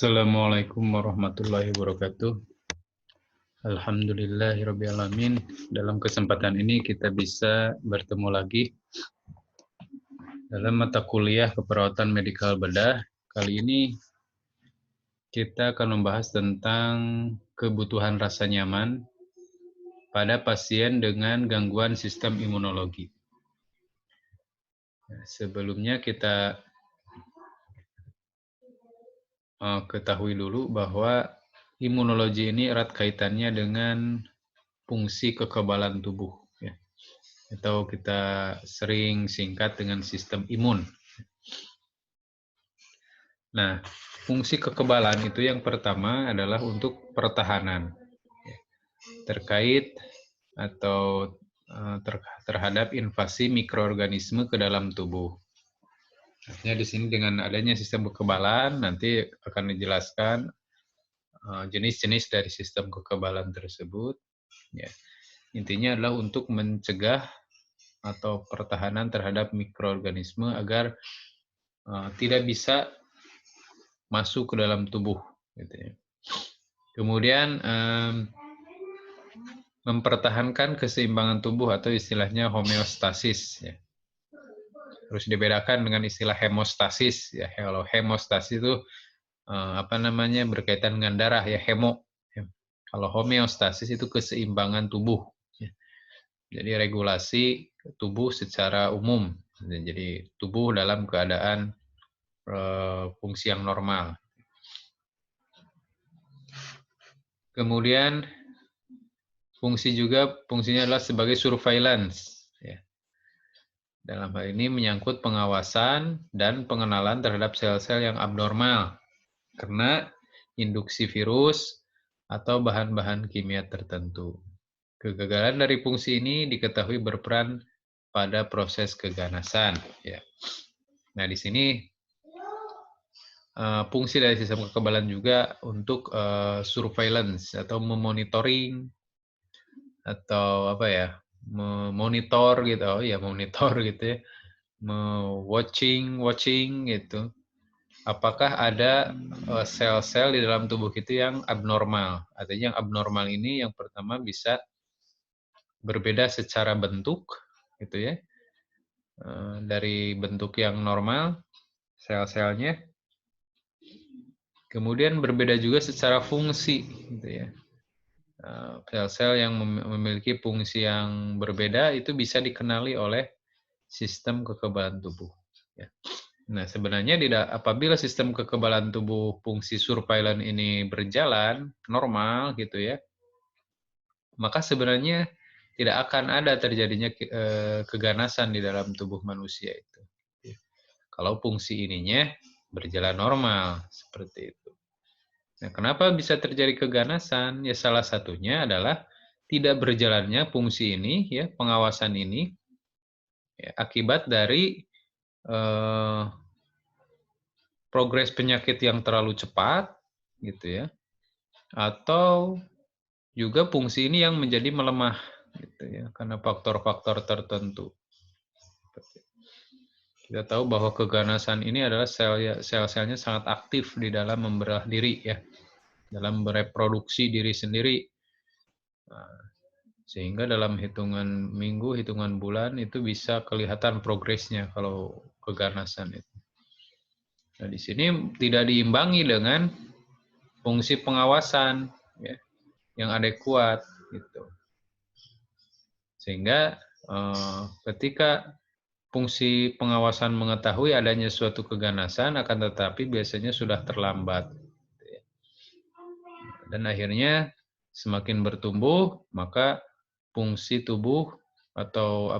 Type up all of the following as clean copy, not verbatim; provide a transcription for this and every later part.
Assalamualaikum warahmatullahi wabarakatuh. Alhamdulillahirrabbilalamin. Dalam kesempatan ini kita bisa bertemu lagi dalam mata kuliah keperawatan medikal bedah. Kali ini kita akan membahas tentang kebutuhan rasa nyaman pada pasien dengan gangguan sistem imunologi. Sebelumnya kita ketahui dulu bahwa imunologi ini erat kaitannya dengan fungsi kekebalan tubuh, ya. Atau kita sering singkat dengan sistem imun. Nah, fungsi kekebalan itu yang pertama adalah untuk pertahanan, ya, terkait atau terhadap invasi mikroorganisme ke dalam tubuh. Artinya di sini dengan adanya sistem kekebalan nanti akan dijelaskan jenis-jenis dari sistem kekebalan tersebut. Ya. Intinya adalah untuk mencegah atau pertahanan terhadap mikroorganisme agar tidak bisa masuk ke dalam tubuh, gitu ya. Kemudian mempertahankan keseimbangan tubuh atau istilahnya homeostasis, ya. Harus dibedakan dengan istilah hemostasis, ya. Kalau hemostasis itu berkaitan dengan darah, ya, hemo. Ya. Kalau homeostasis itu keseimbangan tubuh, ya. Jadi regulasi tubuh secara umum. Jadi tubuh dalam keadaan fungsi yang normal. Kemudian fungsinya adalah sebagai surveillance, ya. Dalam hal ini menyangkut pengawasan dan pengenalan terhadap sel-sel yang abnormal karena induksi virus atau bahan-bahan kimia tertentu. Kegagalan dari fungsi ini diketahui berperan pada proses keganasan, ya. Nah, di sini fungsi dari sistem kekebalan juga untuk surveillance atau memonitoring atau memonitor gitu, monitor gitu ya, watching gitu. Apakah ada sel-sel di dalam tubuh kita yang abnormal? Artinya yang abnormal ini yang pertama bisa berbeda secara bentuk, gitu ya, dari bentuk yang normal sel-selnya. Kemudian berbeda juga secara fungsi, gitu ya. Sel-sel yang memiliki fungsi yang berbeda itu bisa dikenali oleh sistem kekebalan tubuh, ya. Nah, sebenarnya apabila sistem kekebalan tubuh fungsi surveillance ini berjalan normal gitu ya, maka sebenarnya tidak akan ada terjadinya keganasan di dalam tubuh manusia itu. Kalau fungsi ininya berjalan normal seperti itu. Nah, kenapa bisa terjadi keganasan? Ya salah satunya adalah tidak berjalannya fungsi ini, ya, pengawasan ini, ya, akibat dari progres penyakit yang terlalu cepat, gitu ya, atau juga fungsi ini yang menjadi melemah, gitu ya, karena faktor-faktor tertentu. Kita tahu bahwa keganasan ini adalah sel-selnya sangat aktif di dalam membelah diri, ya, dalam bereproduksi diri sendiri. Sehingga dalam hitungan minggu, hitungan bulan itu bisa kelihatan progresnya kalau keganasan itu. Nah, di sini tidak diimbangi dengan fungsi pengawasan, ya, yang adekuat, gitu. Sehingga ketika fungsi pengawasan mengetahui adanya suatu keganasan, akan tetapi biasanya sudah terlambat, gitu ya. Dan akhirnya semakin bertumbuh, maka fungsi tubuh atau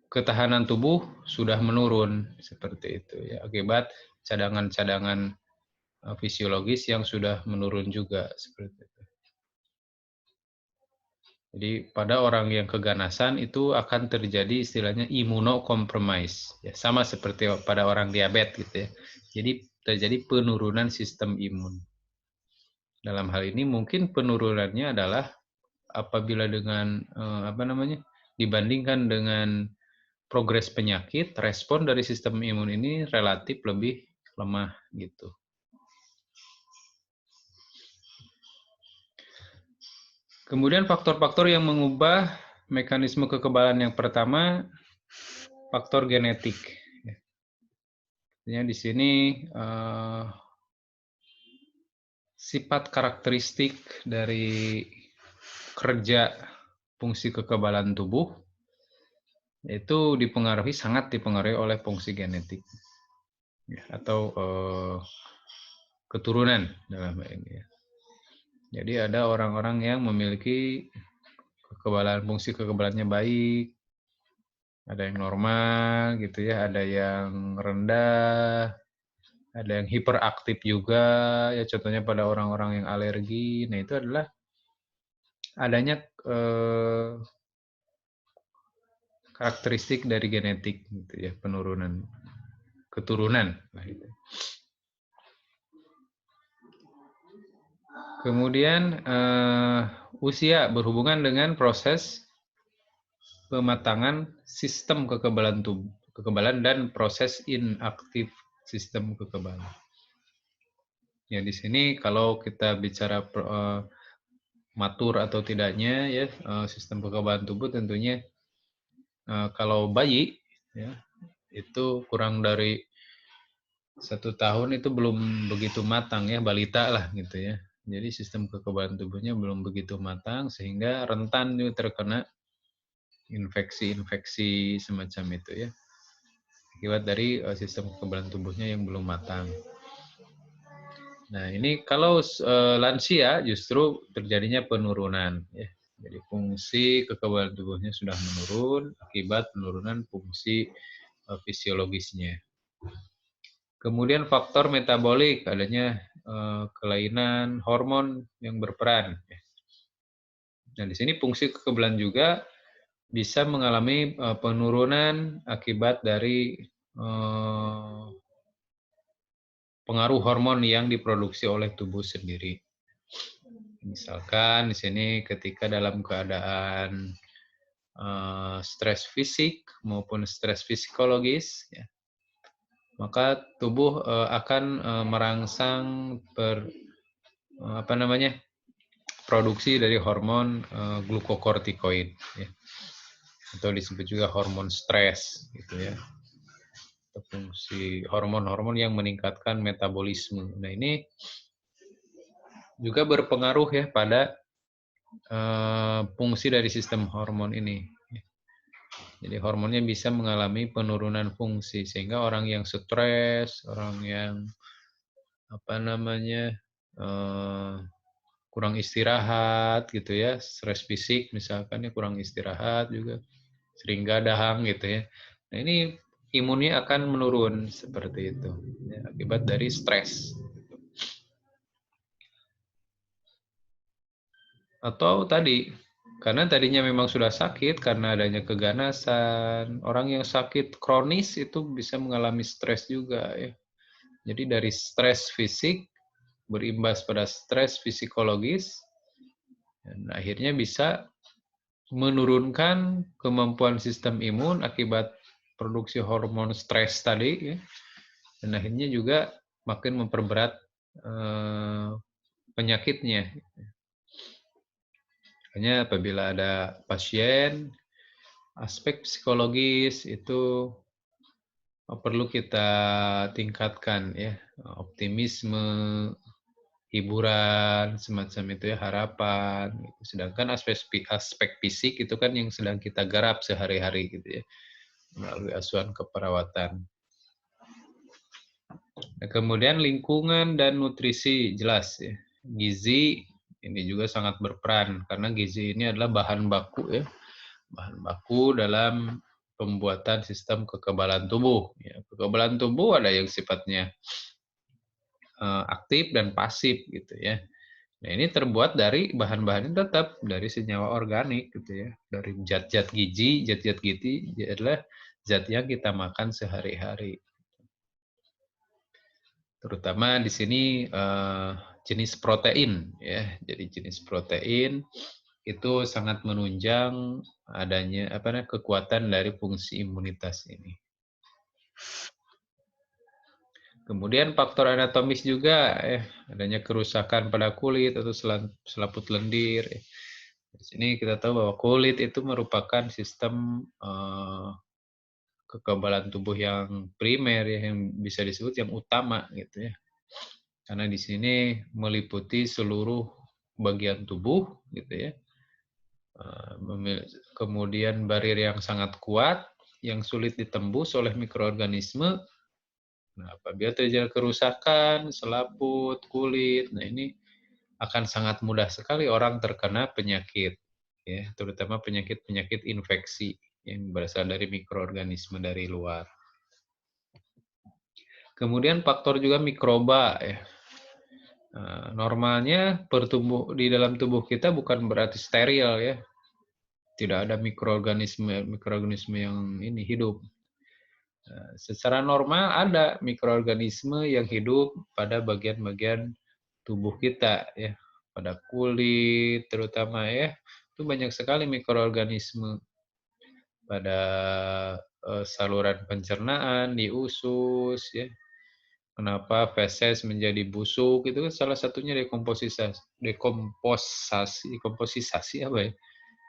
ketahanan tubuh sudah menurun seperti itu, ya, akibat cadangan-cadangan fisiologis yang sudah menurun juga seperti itu. Jadi pada orang yang keganasan itu akan terjadi istilahnya imunocompromise, ya, sama seperti pada orang diabetes gitu ya. Jadi terjadi penurunan sistem imun. Dalam hal ini mungkin penurunannya adalah apabila dengan dibandingkan dengan progres penyakit, respon dari sistem imun ini relatif lebih lemah gitu. Kemudian faktor-faktor yang mengubah mekanisme kekebalan yang pertama, faktor genetik. Artinya di sini sifat karakteristik dari kerja fungsi kekebalan tubuh itu sangat dipengaruhi oleh fungsi genetik atau keturunan dalam hal ini ya. Jadi ada orang-orang yang memiliki fungsi kekebalannya baik, ada yang normal gitu ya, ada yang rendah, ada yang hiperaktif juga ya, contohnya pada orang-orang yang alergi. Nah itu adalah adanya karakteristik dari genetik gitu ya, keturunan lah itu. Kemudian usia berhubungan dengan proses pematangan sistem kekebalan dan proses inaktif sistem kekebalan. Ya di sini kalau kita bicara matur atau tidaknya ya sistem kekebalan tubuh tentunya kalau bayi ya itu kurang dari 1 tahun itu belum begitu matang ya, balita lah gitu ya. Jadi sistem kekebalan tubuhnya belum begitu matang sehingga rentan terkena infeksi-infeksi semacam itu ya. Akibat dari sistem kekebalan tubuhnya yang belum matang. Nah ini kalau lansia justru terjadinya penurunan ya. Jadi fungsi kekebalan tubuhnya sudah menurun akibat penurunan fungsi fisiologisnya. Kemudian faktor metabolik, adanya kelainan hormon yang berperan. Nah, di sini fungsi kekebalan juga bisa mengalami penurunan akibat dari pengaruh hormon yang diproduksi oleh tubuh sendiri. Misalkan di sini ketika dalam keadaan stres fisik maupun stres psikologis, ya, maka tubuh akan merangsang produksi dari hormon glukokortikoid ya. Atau disebut juga hormon stres gitu ya. Atau fungsi hormon-hormon yang meningkatkan metabolisme. Nah, ini juga berpengaruh ya pada fungsi dari sistem hormon ini. Jadi hormonnya bisa mengalami penurunan fungsi sehingga orang yang stres, orang yang kurang istirahat gitu ya, stres fisik misalkan ya, kurang istirahat juga, sering gadang gitu ya. Nah ini imunnya akan menurun seperti itu ya, akibat dari stres. Atau tadi karena tadinya memang sudah sakit karena adanya keganasan, orang yang sakit kronis itu bisa mengalami stres juga ya. Jadi dari stres fisik berimbas pada stres psikologis dan akhirnya bisa menurunkan kemampuan sistem imun akibat produksi hormon stres tadi ya. Dan akhirnya juga makin memperberat penyakitnya. Makanya apabila ada pasien, aspek psikologis itu perlu kita tingkatkan ya, optimisme, hiburan, semacam itu ya, harapan. Sedangkan aspek fisik itu kan yang sedang kita garap sehari-hari gitu ya, melalui asuhan keperawatan. Nah, kemudian lingkungan dan nutrisi jelas ya. Gizi ini juga sangat berperan karena gizi ini adalah bahan baku ya, bahan baku dalam pembuatan sistem kekebalan tubuh. Ya, kekebalan tubuh ada yang sifatnya aktif dan pasif gitu ya. Nah ini terbuat dari bahan-bahan tetap dari senyawa organik gitu ya, dari zat-zat gizi adalah zat yang kita makan sehari-hari. Terutama di sini jenis protein ya. Jadi jenis protein itu sangat menunjang adanya kekuatan dari fungsi imunitas ini. Kemudian faktor anatomis juga, adanya kerusakan pada kulit atau selaput lendir. Di sini kita tahu bahwa kulit itu merupakan sistem kekebalan tubuh yang primer, ya, yang bisa disebut yang utama gitu ya. Karena di sini meliputi seluruh bagian tubuh gitu ya. Kemudian barir yang sangat kuat yang sulit ditembus oleh mikroorganisme. Nah, apabila terjadi kerusakan selaput kulit, nah ini akan sangat mudah sekali orang terkena penyakit, ya, terutama penyakit-penyakit infeksi yang berasal dari mikroorganisme dari luar. Kemudian faktor juga mikroba, ya. Normalnya di dalam tubuh kita bukan berarti steril, ya. Tidak ada mikroorganisme yang ini hidup. Secara normal ada mikroorganisme yang hidup pada bagian-bagian tubuh kita, ya, pada kulit terutama, ya. Itu banyak sekali mikroorganisme pada saluran pencernaan, di usus, ya. Kenapa feses menjadi busuk, itu kan salah satunya dekomposisasi apa ya?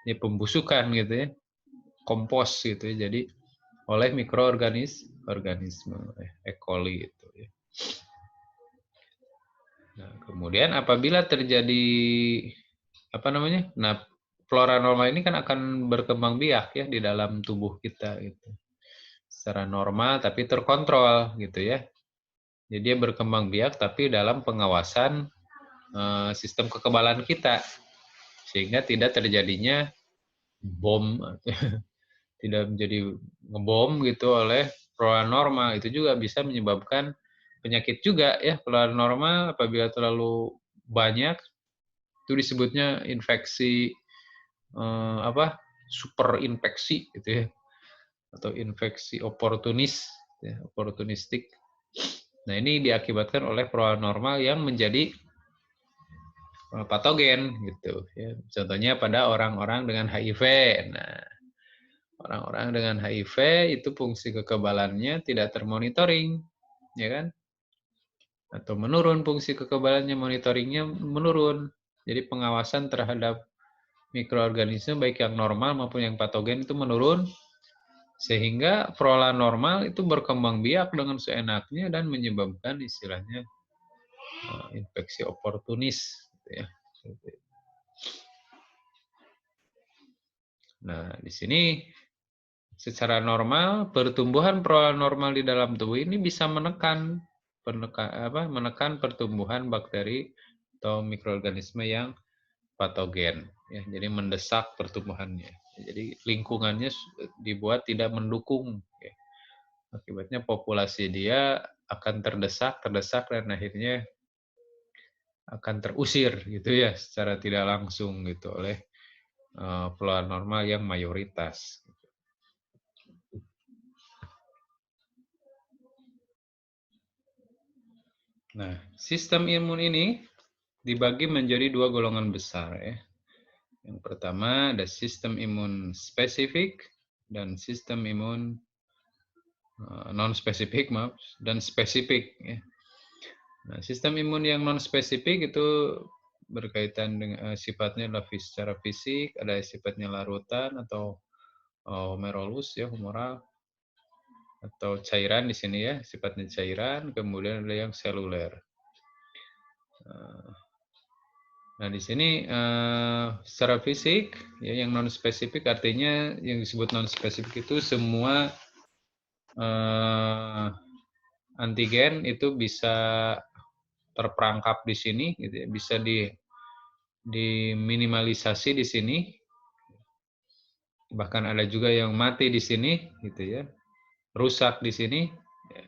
Ya pembusukan gitu ya. Kompos gitu ya. Jadi oleh organisme E. coli itu ya. Nah, kemudian apabila terjadi Nah, flora normal ini kan akan berkembang biak ya di dalam tubuh kita gitu. Secara normal tapi terkontrol gitu ya. Jadi dia berkembang biak tapi dalam pengawasan sistem kekebalan kita sehingga tidak terjadinya bom tidak menjadi ngebom gitu oleh flora normal. Itu juga bisa menyebabkan penyakit juga ya. Flora normal apabila terlalu banyak itu disebutnya infeksi super infeksi gitu ya, atau infeksi oportunistik. Nah, ini diakibatkan oleh flora normal yang menjadi patogen gitu ya. Contohnya pada orang-orang dengan HIV. Nah, orang-orang dengan HIV itu fungsi kekebalannya tidak termonitoring, ya kan? Atau menurun fungsi kekebalannya, monitoringnya menurun. Jadi pengawasan terhadap mikroorganisme baik yang normal maupun yang patogen itu menurun, sehingga flora normal itu berkembang biak dengan seenaknya dan menyebabkan istilahnya infeksi oportunis gitu ya. Nah, di sini secara normal pertumbuhan flora normal di dalam tubuh ini bisa menekan pertumbuhan bakteri atau mikroorganisme yang patogen ya. Jadi mendesak pertumbuhannya. Jadi lingkungannya dibuat tidak mendukung ya. Akibatnya populasi dia akan terdesak dan akhirnya akan terusir gitu ya secara tidak langsung gitu oleh flora normal yang mayoritas. Nah, sistem imun ini dibagi menjadi dua golongan besar ya. Yang pertama ada sistem imun spesifik dan sistem imun non spesifik dan spesifik ya. Nah, sistem imun yang non spesifik itu berkaitan dengan sifatnya adalah secara fisik, ada sifatnya larutan atau humerolus ya, humoral atau cairan di sini ya, sifatnya cairan, kemudian ada yang seluler. Nah, di sini secara fisik ya yang non spesifik artinya yang disebut non spesifik itu semua antigen itu bisa terperangkap di sini gitu ya, bisa diminimalisasi di sini. Bahkan ada juga yang mati di sini gitu ya. Rusak di sini. Ya.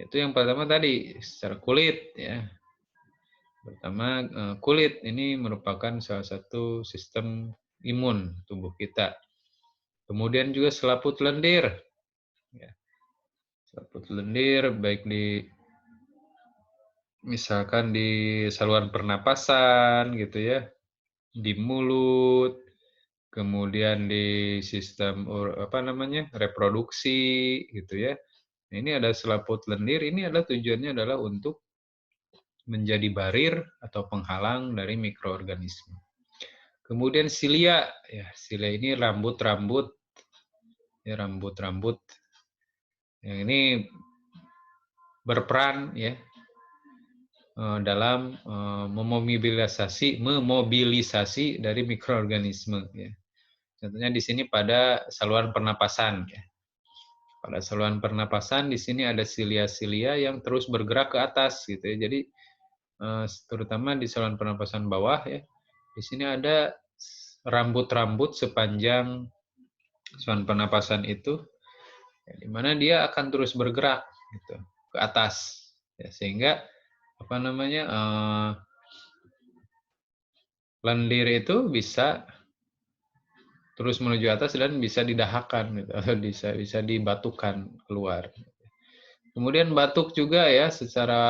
Itu yang pertama tadi secara kulit ya. Pertama, kulit ini merupakan salah satu sistem imun tubuh kita. Kemudian juga selaput lendir. Ya. Selaput lendir baik misalkan di saluran pernapasan gitu ya. di mulut, kemudian di sistem reproduksi gitu ya. Nah, ini ada selaput lendir, ini adalah tujuannya adalah untuk menjadi barir atau penghalang dari mikroorganisme. Kemudian silia, ya silia ini rambut-rambut, ya rambut-rambut. Yang ini berperan ya dalam memobilisasi dari mikroorganisme. Ya. Contohnya di sini pada saluran pernapasan. Ya. Pada saluran pernapasan di sini ada silia-silia yang terus bergerak ke atas gitu ya. Jadi terutama di saluran pernapasan bawah ya. Di sini ada rambut-rambut sepanjang saluran pernapasan itu, ya, di mana dia akan terus bergerak gitu ke atas, ya, sehingga lendir itu bisa terus menuju atas dan bisa didahakkan gitu, atau bisa dibatukan keluar. Kemudian batuk juga ya secara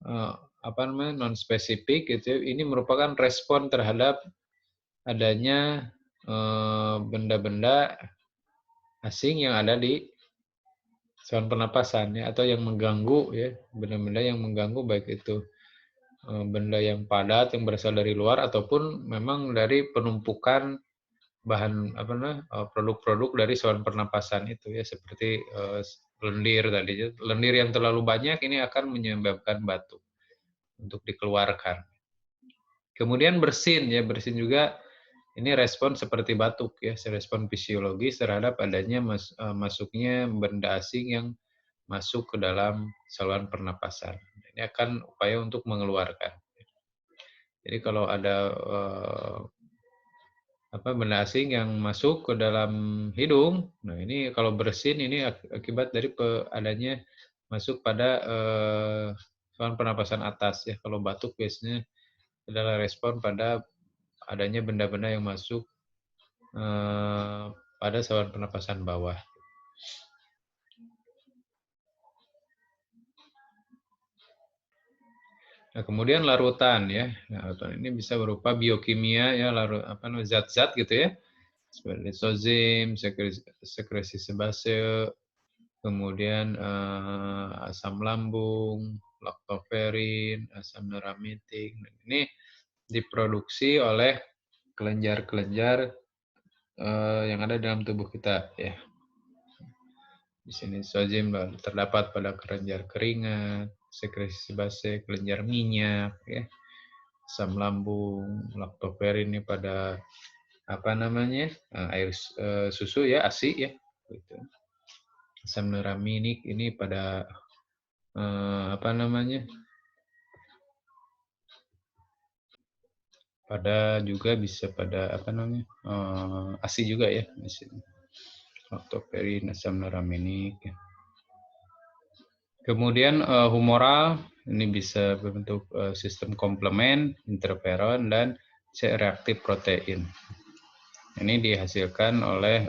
non spesifik gitu. Ini merupakan respon terhadap adanya benda-benda asing yang ada di saluran pernapasan ya, atau yang mengganggu ya, benda-benda yang mengganggu baik itu benda yang padat yang berasal dari luar ataupun memang dari penumpukan bahan produk-produk dari saluran pernapasan itu ya, seperti lendir tadi. Lendir yang terlalu banyak ini akan menyebabkan batuk untuk dikeluarkan. Kemudian bersin ya, bersin juga ini respon seperti batuk ya, respon fisiologis terhadap adanya masuknya benda asing yang masuk ke dalam saluran pernapasan. Ini akan upaya untuk mengeluarkan. Jadi kalau ada benda asing yang masuk ke dalam hidung, nah ini kalau bersin ini akibat dari adanya masuk pada saluran pernapasan atas ya. Kalau batuk biasanya adalah respon pada adanya benda-benda yang masuk pada saluran pernapasan bawah. Nah, kemudian larutan ya. Nah, larutan ini bisa berupa biokimia ya, zat-zat gitu ya. Seperti lisozim, sekresi sebase, kemudian asam lambung, laktoferin, asam neuramitik. Nah, ini diproduksi oleh kelenjar-kelenjar yang ada dalam tubuh kita ya. Di sini lisozim terdapat pada kelenjar keringat, sekresi sebase, kelenjar minyak ya. Asam lambung, laktoferin ini pada air susu ya, ASI ya gitu. Asam neuraminik ini pada pada juga bisa pada ASI juga ya di sini. Laktoferin, asam neuraminik ya. Kemudian humoral ini bisa berbentuk sistem komplement, interferon dan C-reaktif protein. Ini dihasilkan oleh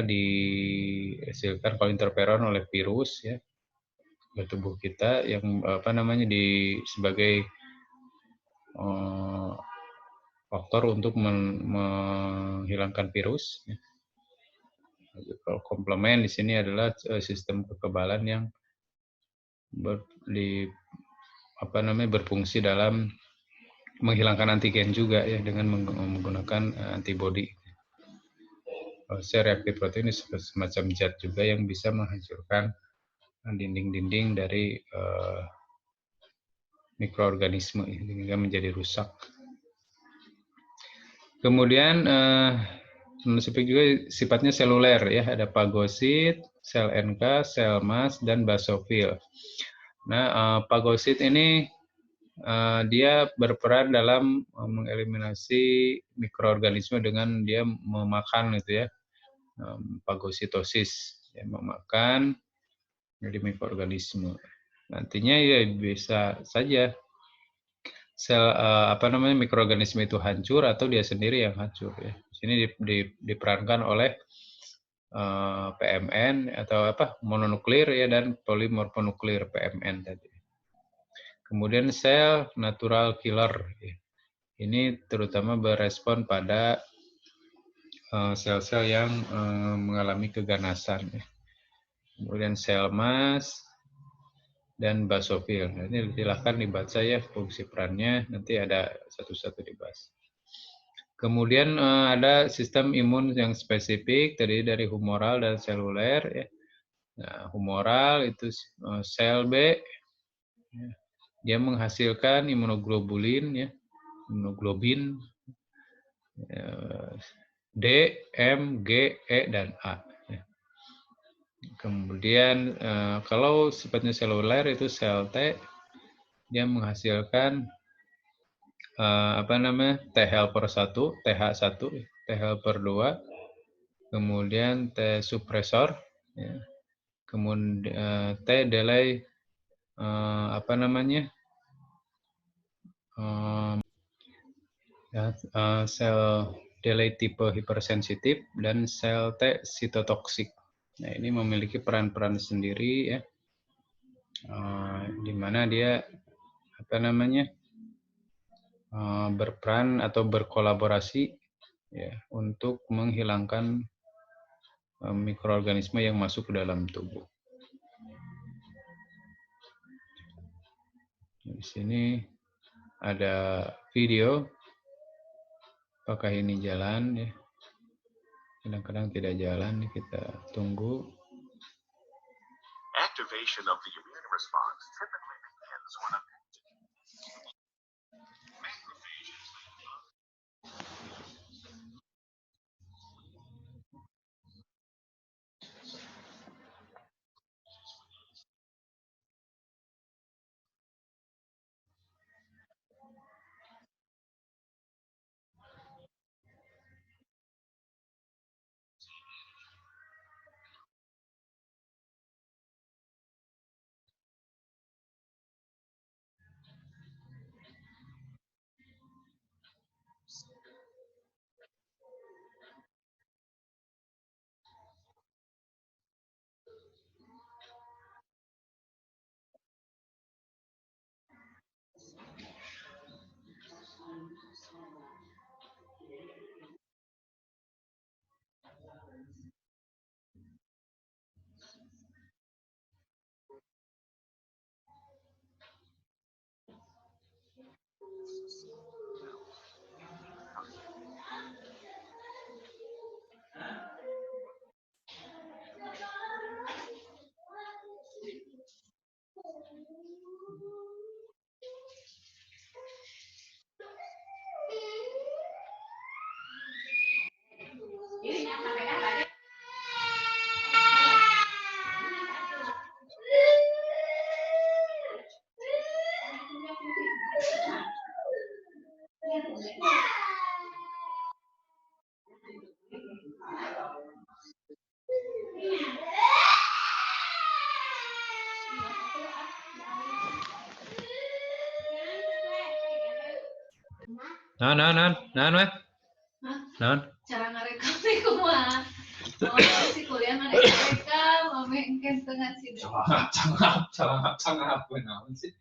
dihasilkan kalau interferon oleh virus ya di tubuh kita yang sebagai faktor untuk menghilangkan virus. Ya. Kalau komplement di sini adalah sistem kekebalan yang berfungsi dalam menghilangkan antigen juga ya dengan menggunakan antibodi. C-reaktif protein ini semacam zat juga yang bisa menghancurkan dinding-dinding dari mikroorganisme hingga menjadi rusak. Kemudian non-spesifik juga sifatnya seluler ya, ada fagosit, sel NK, sel MAS dan basofil. Nah, fagosit ini dia berperan dalam mengeliminasi mikroorganisme dengan dia memakan gitu ya, fagositosis, ya, memakan dari mikroorganisme. Nantinya ya bisa saja sel mikroorganisme itu hancur atau dia sendiri yang hancur ya. Di sini diperankan oleh PMN atau mononuklir ya dan polimorfonuklir PMN tadi. Kemudian sel natural killer. Ini terutama berespon pada sel-sel yang mengalami keganasan. Kemudian sel mast dan basofil. Nah, ini silahkan dibaca ya fungsi perannya, nanti ada satu-satu dibahas. Kemudian ada sistem imun yang spesifik, terdiri dari humoral dan seluler. Ya. Nah, humoral itu sel B, ya. Dia menghasilkan imunoglobulin, ya, imunoglobin D, M, G, E, dan A. Ya. Kemudian kalau sifatnya seluler itu sel T, dia menghasilkan T helper 1, TH1, T helper 2, kemudian T suppressor, ya. Kemudian T delay sel delay tipe hipersensitif dan sel T sitotoksik. Nah, ini memiliki peran-peran sendiri ya, di mana dia berperan atau berkolaborasi ya untuk menghilangkan mikroorganisme yang masuk ke dalam tubuh. Di sini ada video. Apakah ini jalan ya? Kadang-kadang tidak jalan, kita tunggu. Activation of the immune response typically begins when a Cara ngarekam kumaha? Si kuliah mana ngarekam, mami engke tengah sini. Cara naon sih?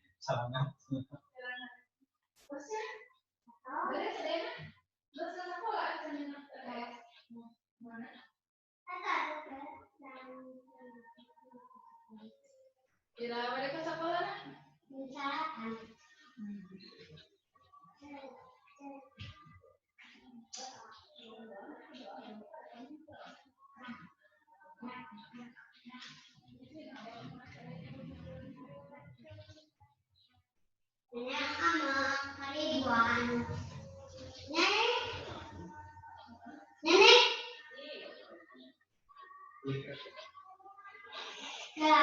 Kira mereka sekolah? Misalkan. Nenek sama Ridwan. Nenek. Ya.